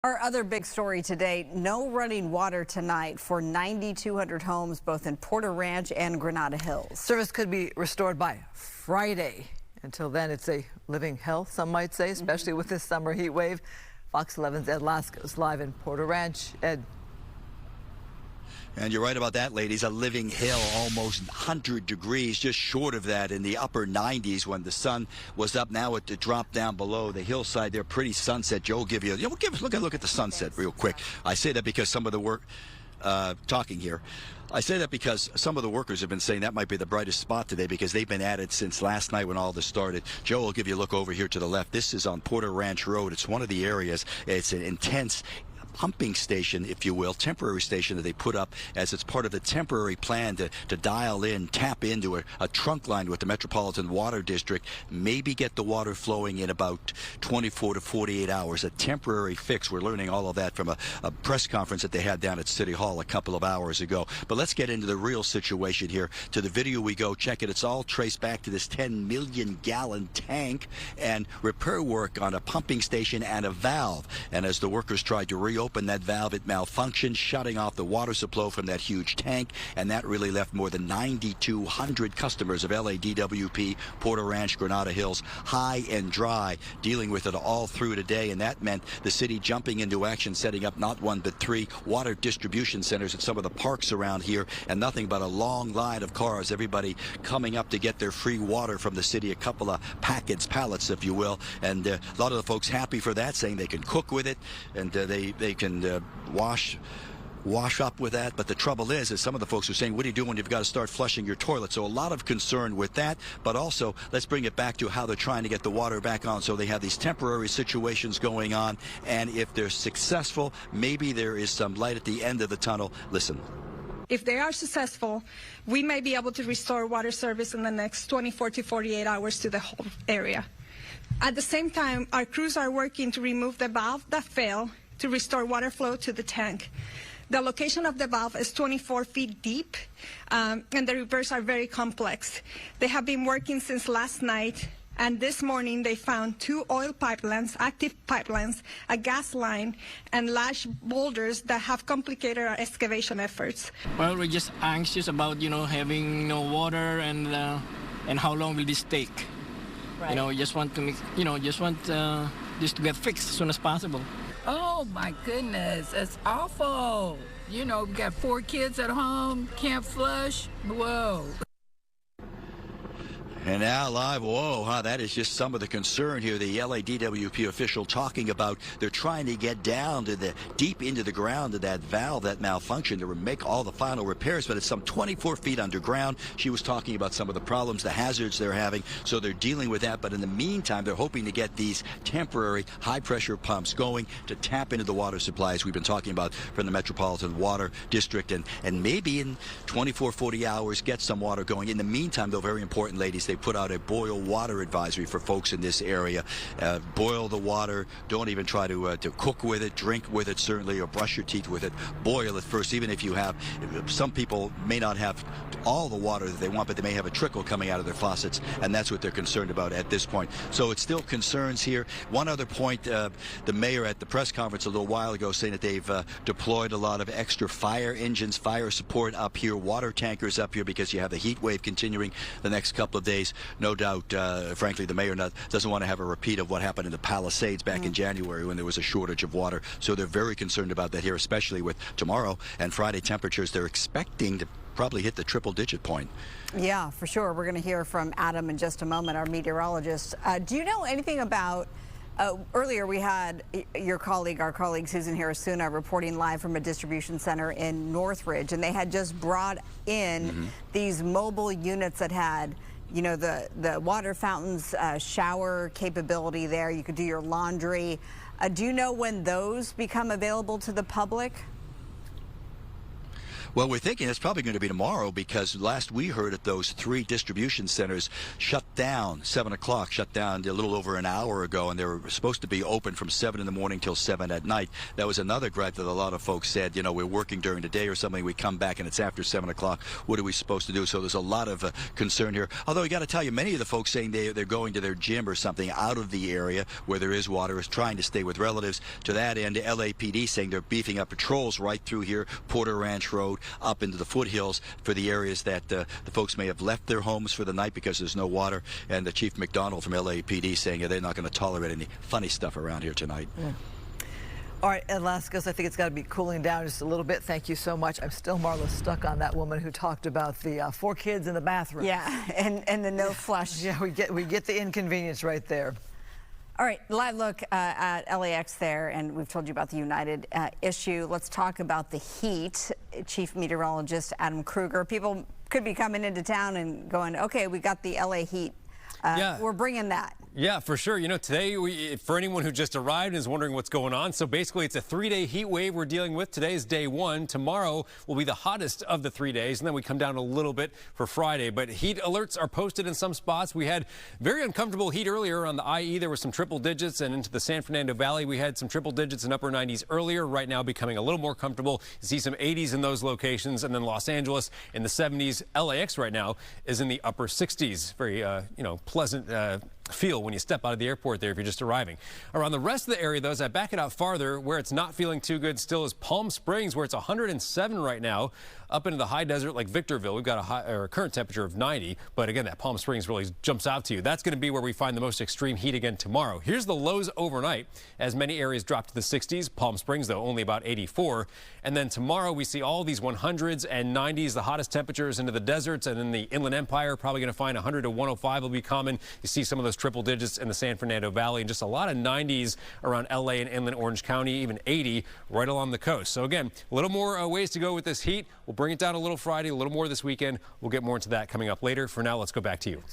Our other big story today, no running water tonight for 9,200 homes both in Porter Ranch and Granada Hills. Service could be restored by Friday. Until then, it's a living hell, some might say, especially with this summer heat wave. Fox 11's Ed Laska is live in Porter Ranch. Ed. And you're right about that, ladies. A living hell, almost 100 degrees, just short of that in the upper 90s when the sun was up. Now it dropped down below the hillside there. Pretty sunset. Joe will give you, look at the sunset real quick. I say that because some of the work, talking here. I say that because some of the workers have been saying that might be the brightest spot today because they've been at it since last night when all this started. Joe will give you a look over here to the left. This is on Porter Ranch Road. It's one of the areas. It's an intense pumping station, if you will, temporary station that they put up as it's part of the temporary plan to dial in, tap into a trunk line with the Metropolitan Water District, maybe get the water flowing in about 24 to 48 hours, a temporary fix. We're learning all of that from a press conference that they had down at City Hall a couple of hours ago. But let's get into the real situation here. To the video we go, check it. It's all traced back to this 10 million gallon tank and repair work on a pumping station and a valve. And as the workers tried to reopen that valve, it malfunctioned, shutting off the water supply from that huge tank, and that really left more than 9,200 customers of LADWP, Porter Ranch, Granada Hills, high and dry, dealing with it all through today. And that meant the city jumping into action, setting up not one but three water distribution centers at some of the parks around here, and nothing but a long line of cars, everybody coming up to get their free water from the city, a couple of pallets, if you will. And a lot of the folks happy for that, saying they can cook with it and they can wash up with that. But the trouble is some of the folks are saying, what do you do when you've got to start flushing your toilet? So a lot of concern with that, but also let's bring it back to how they're trying to get the water back on. So they have these temporary situations going on, and if they're successful, maybe there is some light at the end of the tunnel. Listen. If they are successful, we may be able to restore water service in the next 24 to 48 hours to the whole area. At the same time, our crews are working to remove the valve that failed to restore water flow to the tank. The location of the valve is 24 feet deep, and the repairs are very complex. They have been working since last night, and this morning they found 2 oil pipelines, active pipelines, a gas line, and large boulders that have complicated our excavation efforts. Well, we're just anxious about, having no water and how long will this take. Right. Just want to make, this to get fixed as soon as possible. Oh my goodness, it's awful. We got 4 kids at home, can't flush. Whoa. And now live, whoa, that is just some of the concern here. The LADWP official talking about they're trying to get down to the deep into the ground of that valve that malfunctioned to make all the final repairs, but it's some 24 feet underground. She was talking about some of the problems, the hazards they're having, so they're dealing with that. But in the meantime, they're hoping to get these temporary high-pressure pumps going to tap into the water supplies we've been talking about from the Metropolitan Water District, and maybe in 24, 40 hours get some water going. In the meantime, though, very important, ladies, they put out a boil water advisory for folks in this area. Boil the water. Don't even try to cook with it, drink with it, certainly, or brush your teeth with it. Boil it first, even if you have, some people may not have all the water that they want, but they may have a trickle coming out of their faucets, and that's what they're concerned about at this point. So it's still concerns here. One other point, the mayor at the press conference a little while ago saying that they've deployed a lot of extra fire engines, fire support up here, water tankers up here, because you have the heat wave continuing the next couple of days. No doubt, frankly, the mayor doesn't want to have a repeat of what happened in the Palisades back in January when there was a shortage of water. So they're very concerned about that here, especially with tomorrow and Friday temperatures. They're expecting to probably hit the triple-digit point. Yeah, for sure. We're going to hear from Adam in just a moment, our meteorologist. Do you know anything about... earlier we had our colleague Susan Harrisuna reporting live from a distribution center in Northridge, and they had just brought in these mobile units that had, the water fountains, shower capability there. You could do your laundry. Do you know when those become available to the public? Well, we're thinking it's probably going to be tomorrow because last we heard that those 3 distribution centers shut down, 7 o'clock, shut down a little over an hour ago, and they were supposed to be open from 7 in the morning till 7 at night. That was another gripe that a lot of folks said, you know, we're working during the day or something, we come back and it's after 7 o'clock. What are we supposed to do? So there's a lot of concern here. Although we got to tell you, many of the folks saying they're going to their gym or something out of the area where there is water, is trying to stay with relatives. To that end, the LAPD saying they're beefing up patrols right through here, Porter Ranch Road, up into the foothills for the areas that the folks may have left their homes for the night because there's no water. And the Chief McDonald from LAPD saying they're not going to tolerate any funny stuff around here tonight. Yeah. All right, Ed Lascos, I think it's got to be cooling down just a little bit. Thank you so much. I'm still, Marla, stuck on that woman who talked about the 4 kids in the bathroom. Yeah, and the no flush. Yeah, we get the inconvenience right there. All right, live look at LAX there, and we've told you about the United issue. Let's talk about the heat. Chief Meteorologist Adam Kruger. People could be coming into town and going, okay, we got the LA heat. We're bringing that. Yeah, for sure. You know, today, for anyone who just arrived and is wondering what's going on, so basically it's a 3-day heat wave we're dealing with. Today is day 1. Tomorrow will be the hottest of the 3 days, and then we come down a little bit for Friday. But heat alerts are posted in some spots. We had very uncomfortable heat earlier on the IE. There were some triple digits, and into the San Fernando Valley, we had some triple digits and upper 90s earlier. Right now, becoming a little more comfortable. You see some 80s in those locations, and then Los Angeles in the 70s. LAX right now is in the upper 60s. Very, pleasant feel when you step out of the airport there if you're just arriving. Around the rest of the area, though, as I back it out farther, where it's not feeling too good still is Palm Springs, where it's 107 right now. Up into the high desert like Victorville, we've got a current temperature of 90. But again, that Palm Springs really jumps out to you. That's going to be where we find the most extreme heat again tomorrow. Here's the lows overnight as many areas drop to the 60s. Palm Springs, though, only about 84. And then tomorrow we see all these 100s and 90s, the hottest temperatures into the deserts and in the Inland Empire. Probably going to find 100 to 105 will be common. You see some of those triple digits in the San Fernando Valley and just a lot of 90s around LA and inland Orange County, even 80 right along the coast. So again, a little more ways to go with this heat. We'll bring it down a little Friday, a little more this weekend. We'll get more into that coming up later. For now, let's go back to you.